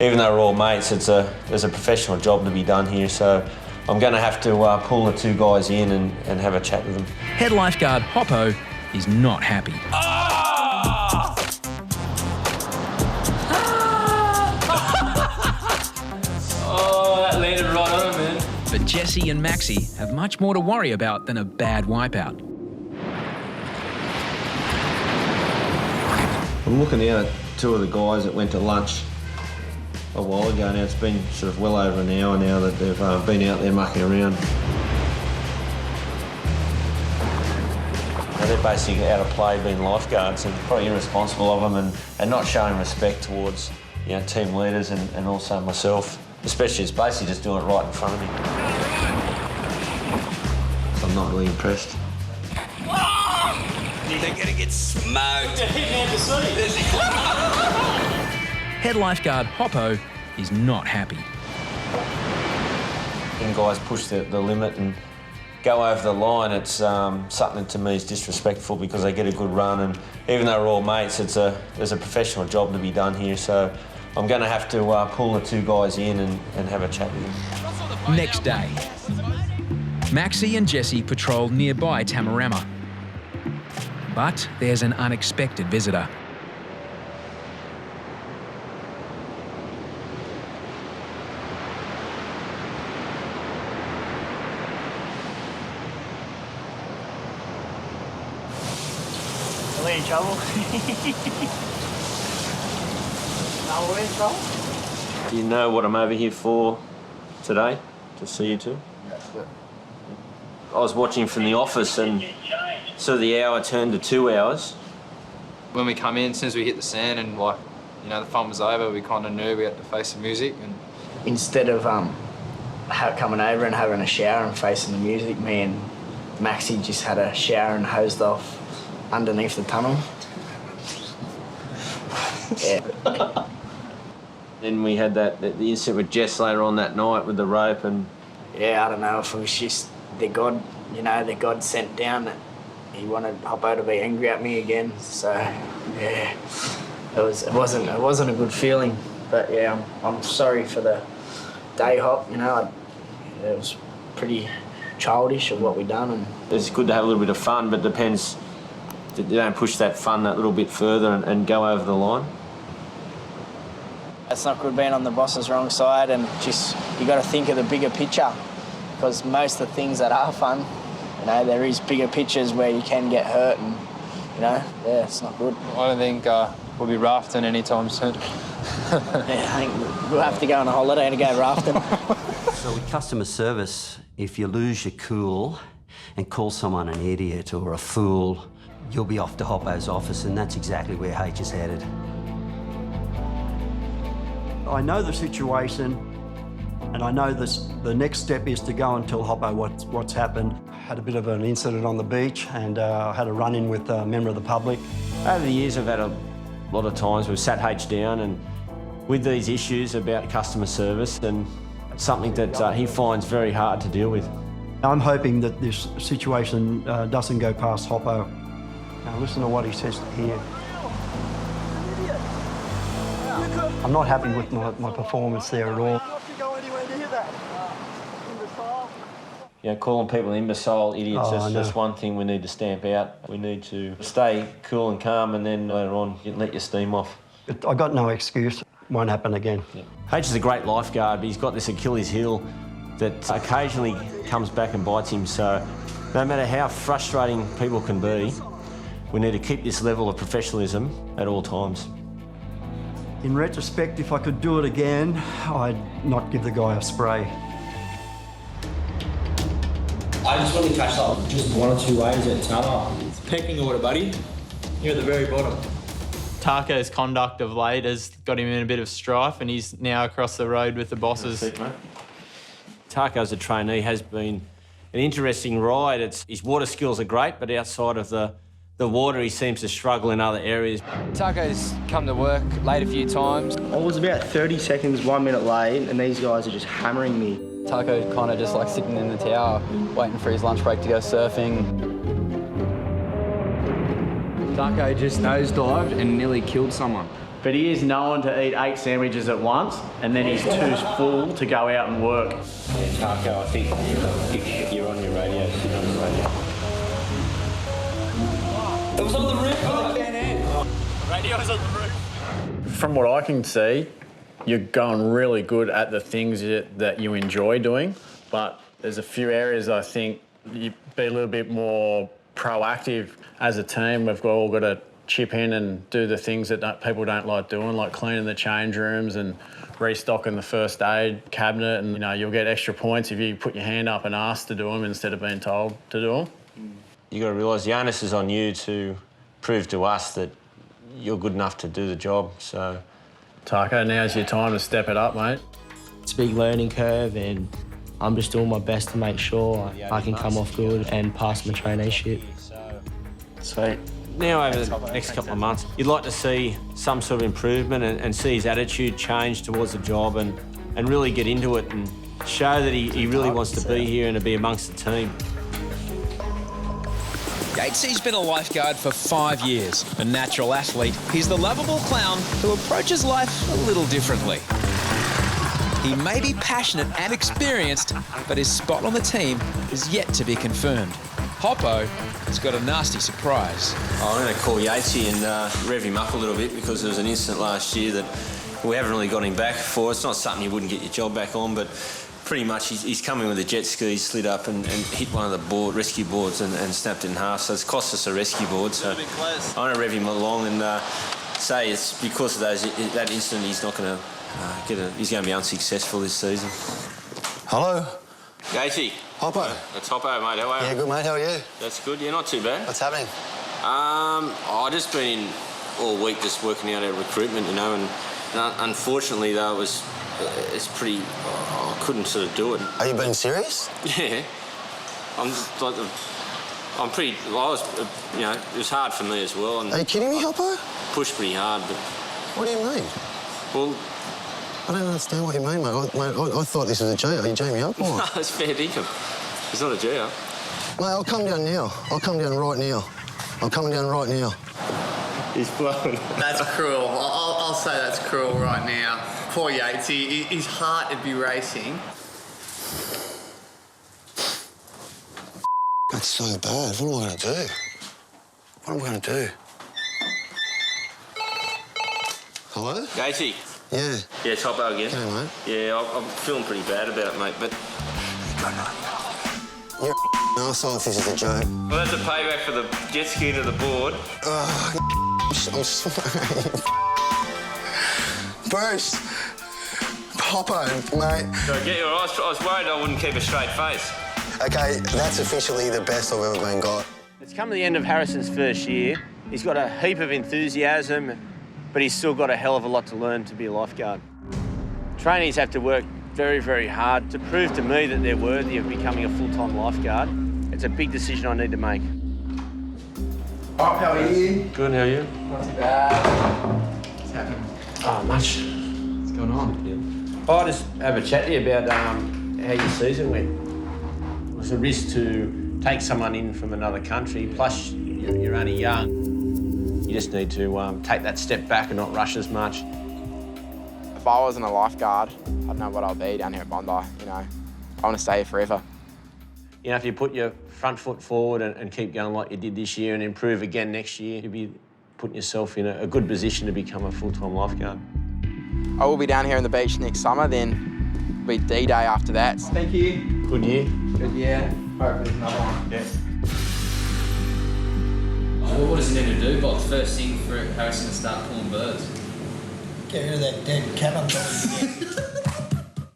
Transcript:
Even though we're all mates, there's a professional job to be done here, so I'm going to have to pull the two guys in and have a chat with them. Head lifeguard Hoppo is not happy. Oh, that landed right on him, man. But Jesse and Maxi have much more to worry about than a bad wipeout. I'm looking out at two of the guys that went to lunch a while ago now. It's been sort of well over an hour now that they've been out there mucking around. Now they're basically out of play being lifeguards, and probably irresponsible of them and not showing respect towards team leaders and also myself. Especially, it's basically just doing it right in front of me. So I'm not really impressed. They're gonna get smoked. Head lifeguard Hoppo is not happy. When guys push the limit and go over the line, it's something to me is disrespectful because they get a good run, and even though we're all mates, there's a professional job to be done here, so I'm going to have to pull the two guys in and have a chat with them. Next day, Maxi and Jesse patrol nearby Tamarama. But there's an unexpected visitor. Are we in trouble? No, we're in trouble. Do you know what I'm over here for today? To see you two? I was watching from the office and so the hour turned to 2 hours. When we come in, as soon as we hit the sand and the fun was over, we kind of knew we had to face the music. And Instead of coming over and having a shower and facing the music, me and Maxi just had a shower and hosed off underneath the tunnel. Yeah. Then we had the incident with Jess later on that night with the rope and... Yeah, I don't know if it was just the God sent down that he wanted Hoppo to be angry at me again. So, yeah, it wasn't a good feeling. But yeah, I'm sorry for the day hop. It was pretty childish of what we done. And it's good to have a little bit of fun, but depends. You don't push that fun that little bit further and go over the line. It's not good being on the boss's wrong side, and just you got to think of the bigger picture, because most of the things that are fun, there is bigger pictures where you can get hurt, and yeah, it's not good. I don't think we'll be rafting anytime soon. Yeah, I think we'll have to go on a holiday to go rafting. So with customer service, if you lose your cool and call someone an idiot or a fool, you'll be off to Hoppo's office, and that's exactly where H is headed. I know the situation, and I know the next step is to go and tell Hoppo what's happened. Had a bit of an incident on the beach, and had a run-in with a member of the public. Over the years, I've had a lot of times we've sat H down and with these issues about customer service, and it's something that he finds very hard to deal with. I'm hoping that this situation doesn't go past Hoppo. Now listen to what he says here. I'm not happy with my performance there at all. Calling people imbecile, idiots, that's one thing we need to stamp out. We need to stay cool and calm, and then later on, you let your steam off. I got no excuse. Won't happen again. Yeah. H is a great lifeguard, but he's got this Achilles heel that occasionally comes back and bites him, so no matter how frustrating people can be, we need to keep this level of professionalism at all times. In retrospect, if I could do it again, I'd not give the guy a spray. I just want to catch up just 1 or 2 waves at Tana. It's pecking order, buddy. You're at the very bottom. Taco's conduct of late has got him in a bit of strife, and he's now across the road with the bosses. Taco as a trainee has been an interesting ride. His water skills are great, but outside of the water, he seems to struggle in other areas. Taco's come to work late a few times. I was about 30 seconds, 1 minute late, and these guys are just hammering me. Taco kind of just like sitting in the tower, waiting for his lunch break to go surfing. Taco just nosedived and nearly killed someone. But he is known to eat 8 sandwiches at once, and then he's too full to go out and work. Taco, I think you're on your radio. Sit on the radio. It was on the roof. Oh, I can't hear. Radio's on the roof. From what I can see, you're going really good at the things that you enjoy doing, but there's a few areas I think you be a little bit more proactive as a team. We've all got to chip in and do the things that people don't like doing, like cleaning the change rooms and restocking the first aid cabinet. And, you know, you'll get extra points if you put your hand up and ask to do them instead of being told to do them. You got to realise the onus is on you to prove to us that you're good enough to do the job, so... Taco, now's your time to step it up, mate. It's a big learning curve and I'm just doing my best to make sure I can come off good and pass my traineeship. Sweet. Now, over the next couple of months, you'd like to see some sort of improvement and see his attitude change towards the job and really get into it and show that he really wants to be here and to be amongst the team. Yatesy's been a lifeguard for 5 years. A natural athlete, he's the lovable clown who approaches life a little differently. He may be passionate and experienced, but his spot on the team is yet to be confirmed. Hoppo has got a nasty surprise. I'm going to call Yatesy and rev him up a little bit because there was an incident last year that we haven't really got him back for. It's not something you wouldn't get your job back on, but pretty much he's come in with a jet ski, slid up and hit one of the rescue boards and snapped it in half. So it's cost us a rescue board. So I'm going to rev him along and say it's because of that incident he's not going to he's going to be unsuccessful this season. Hello. Yatesy. Hoppo. It's Hoppo, mate. How are you? Yeah, good, mate. How are you? That's good. Yeah, not too bad. What's happening? I've just been in all week just working out our recruitment, you know, and unfortunately, though, it's pretty... I couldn't sort of do it. Are you being serious? Yeah. I'm pretty... I was, you know, it was hard for me as well. And are you kidding me, Hoppo? Pushed pretty hard, but... What do you mean? Well... I don't understand what you mean, mate. I thought this was a G. Are you Jamie up or what? No, it's fair dinkum. It's not a G. Mate, I'll come down now. I'll come down right now. I'm coming down right now. He's blown. That's cruel. I'll say that's cruel right now. Poor Yatesy, his heart would be racing. That's so bad. What am I going to do? What am I going to do? Hello? Yatesy. Yeah. Yeah, it's Hoppo again. Okay, mate. Yeah, I'm feeling pretty bad about it, mate, but... You're an arsehole if this is a joke. Well, that's a payback for the jet ski to the board. Oh, I'm sorry. Bruce. Hoppo, mate. So, I was worried I wouldn't keep a straight face. OK, that's officially the best I've ever been got. It's come to the end of Harrison's first year. He's got a heap of enthusiasm, but he's still got a hell of a lot to learn to be a lifeguard. Trainees have to work very, very hard to prove to me that they're worthy of becoming a full-time lifeguard. It's a big decision I need to make. How are you? Good, how are you? Not too bad. What's happening? Oh, much. What's going on? I'll just have a chat to you about how your season went. It was a risk to take someone in from another country, plus you're only young. You just need to take that step back and not rush as much. If I wasn't a lifeguard, I don't know what I'll be down here at Bondi, you know. I want to stay here forever. You know, if you put your front foot forward and keep going like you did this year and improve again next year, you'll be putting yourself in a good position to become a full-time lifeguard. I will be down here on the beach next summer, then it'll be D-Day after that. Thank you. Good year. Good year. Hopefully there's another one. Yeah. What does he need to do, Bob? First thing for Harrison to start pulling birds? Get rid of that dead cabin dog.